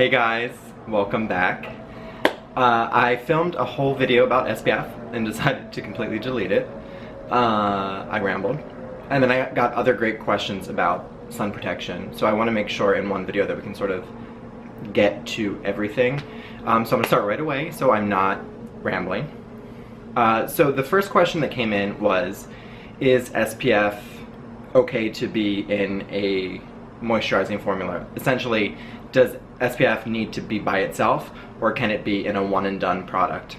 Hey guys, welcome back. I filmed a whole video about SPF and decided to completely delete it. I rambled. And then I got other great questions about sun protection. So I want to make sure in one video that we can sort of get to everything. So I'm going to start right away so I'm not rambling. So the first question that came in was, is SPF okay to be in a moisturizing formula? Essentially, does SPF need to be by itself, or can it be in a one and done product?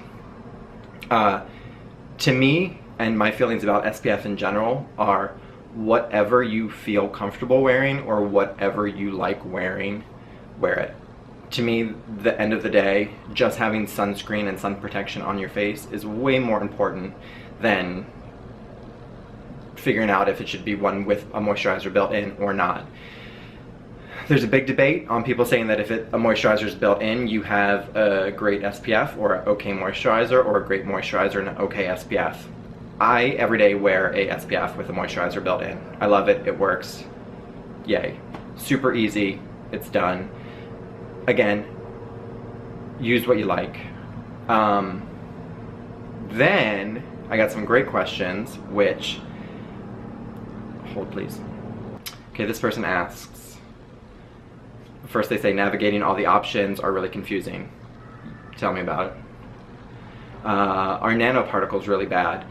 To me, and my feelings about SPF in general are whatever you feel comfortable wearing or whatever you like wearing, wear it. To me, the end of the day, just having sunscreen and sun protection on your face is way more important than figuring out if it should be one with a moisturizer built in or not. There's a big debate on people saying that if a moisturizer is built in, you have a great SPF or an okay moisturizer, or a great moisturizer and an okay SPF. I, every day, wear a SPF with a moisturizer built in. I love it. It works. Yay. Super easy. It's done. Again, use what you like. Then, I got some great questions, which... Hold, please. Okay, this person asks, first they say navigating all the options are really confusing. Tell me about it. Are nanoparticles really bad?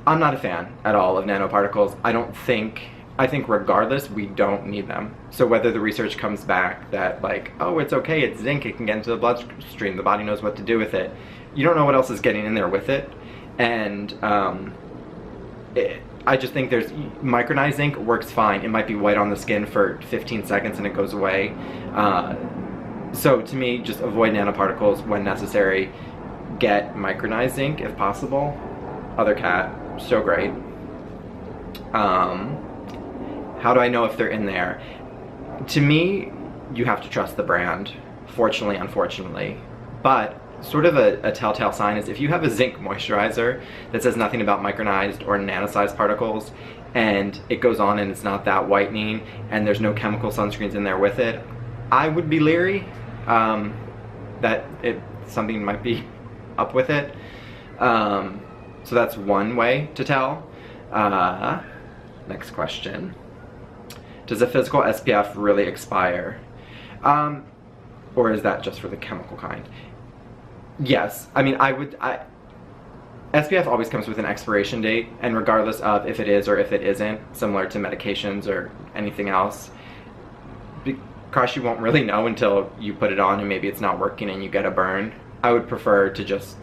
I'm not a fan at all of nanoparticles. I think regardless, we don't need them. So whether the research comes back that like, oh, it's okay, it's zinc, it can get into the bloodstream, the body knows what to do with it. You don't know what else is getting in there with it. And I just think micronized zinc works fine. It might be white on the skin for 15 seconds and it goes away. So to me, just avoid nanoparticles when necessary. Get micronized zinc if possible. Other cat, so great. How do I know if they're in there? To me, you have to trust the brand, fortunately, unfortunately. But sort of a telltale sign is if you have a zinc moisturizer that says nothing about micronized or nano-sized particles, and it goes on and it's not that whitening, and there's no chemical sunscreens in there with it, I would be leery that something might be up with it. So that's one way to tell. Next question. Does a physical SPF really expire? Or is that just for the chemical kind? Yes, I mean, SPF always comes with an expiration date, and regardless of if it is or if it isn't, similar to medications or anything else, because you won't really know until you put it on and maybe it's not working and you get a burn, I would prefer to just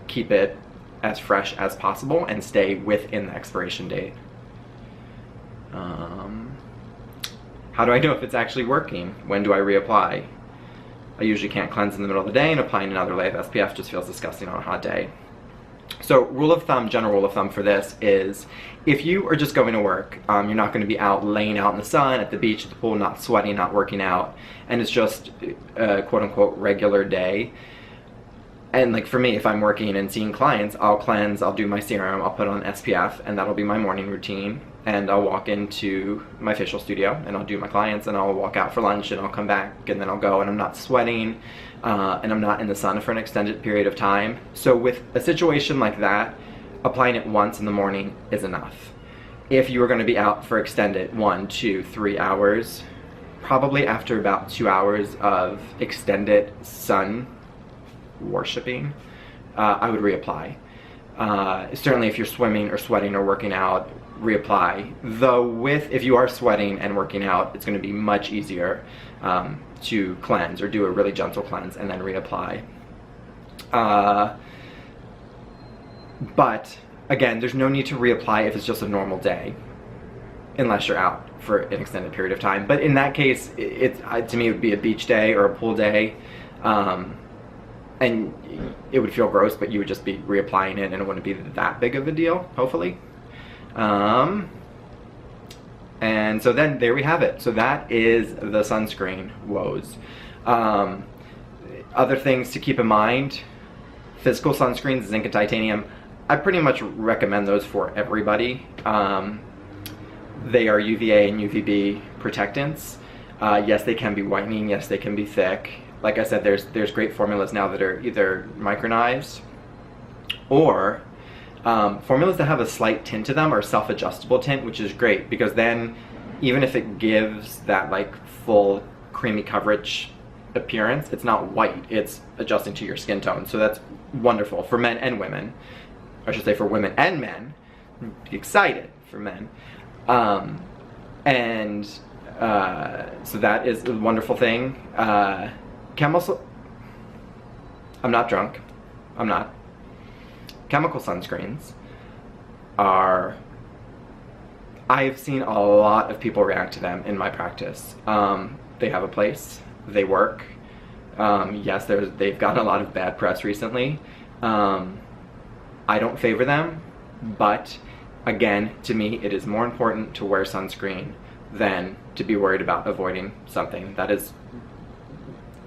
keep it as fresh as possible and stay within the expiration date. How do I know if it's actually working? When do I reapply? I usually can't cleanse in the middle of the day, and applying another layer of SPF just feels disgusting on a hot day. So rule of thumb, general rule of thumb for this is, if you are just going to work, you're not going to be out laying out in the sun, at the beach, at the pool, not sweating, not working out, and it's just a quote-unquote regular day. And like for me, if I'm working and seeing clients, I'll cleanse, I'll do my serum, I'll put on SPF, and that'll be my morning routine. And I'll walk into my facial studio and I'll do my clients, and I'll walk out for lunch and I'll come back and then I'll go, and I'm not sweating and I'm not in the sun for an extended period of time. So with a situation like that, applying it once in the morning is enough. If you are going to be out for extended 1, 2, 3 hours, probably after about 2 hours of extended sun worshipping, I would reapply. Certainly if you're swimming or sweating or working out, reapply. Though if you are sweating and working out, it's going to be much easier to cleanse or do a really gentle cleanse and then reapply. But again, there's no need to reapply if it's just a normal day, unless you're out for an extended period of time. But in that case, to me it would be a beach day or a pool day, and it would feel gross, but you would just be reapplying it and it wouldn't be that big of a deal, hopefully. And so then there we have it. So that is the sunscreen woes. Other things to keep in mind: physical sunscreens, zinc and titanium. I pretty much recommend those for everybody. They are UVA and UVB protectants. Yes, they can be whitening. Yes, they can be thick. like I said, there's great formulas now that are either micronized or formulas that have a slight tint to them, or self-adjustable tint, which is great, because then even if it gives that like full creamy coverage appearance, it's not white, it's adjusting to your skin tone. So that's wonderful for men and women. I should say for women and men. Be excited for men. So that is a wonderful thing. I'm not drunk. I'm not. Chemical sunscreens are, I've seen a lot of people react to them in my practice. They have a place, they work. Yes, they've gotten a lot of bad press recently. I don't favor them, but again, to me, it is more important to wear sunscreen than to be worried about avoiding something. That is,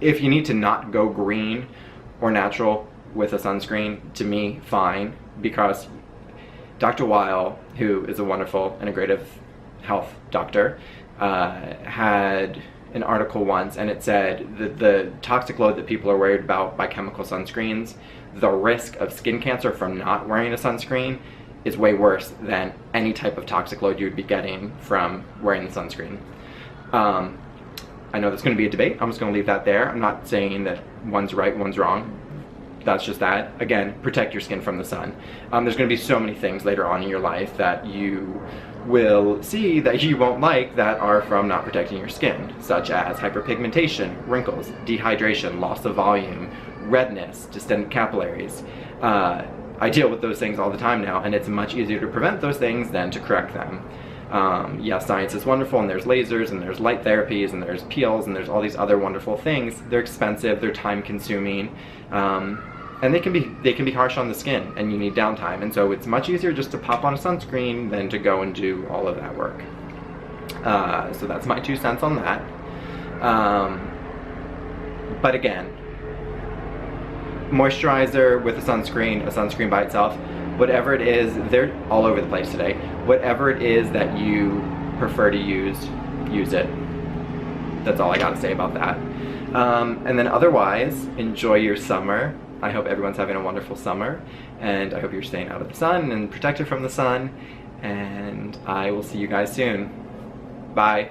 if you need to not go green or natural with a sunscreen, to me, fine, because Dr. Weil, who is a wonderful integrative health doctor, had an article once, and it said that the toxic load that people are worried about by chemical sunscreens, the risk of skin cancer from not wearing a sunscreen is way worse than any type of toxic load you would be getting from wearing the sunscreen. I know there's going to be a debate. I'm just going to leave that there. I'm not saying that one's right, one's wrong. That's just that. Again, protect your skin from the sun. There's going to be so many things later on in your life that you will see that you won't like that are from not protecting your skin, such as hyperpigmentation, wrinkles, dehydration, loss of volume, redness, distended capillaries. I deal with those things all the time now, and it's much easier to prevent those things than to correct them. Yes, science is wonderful, and there's lasers, and there's light therapies, and there's peels, and there's all these other wonderful things. They're expensive, they're time-consuming, and they can be harsh on the skin, and you need downtime. And so it's much easier just to pop on a sunscreen than to go and do all of that work. So that's my 2 cents on that. But again, moisturizer with a sunscreen by itself, whatever it is, they're all over the place today. Whatever it is that you prefer to use it. That's all I gotta say about that. And then otherwise, enjoy your summer. I hope everyone's having a wonderful summer, and I hope you're staying out of the sun and protected from the sun, and I will see you guys soon. Bye.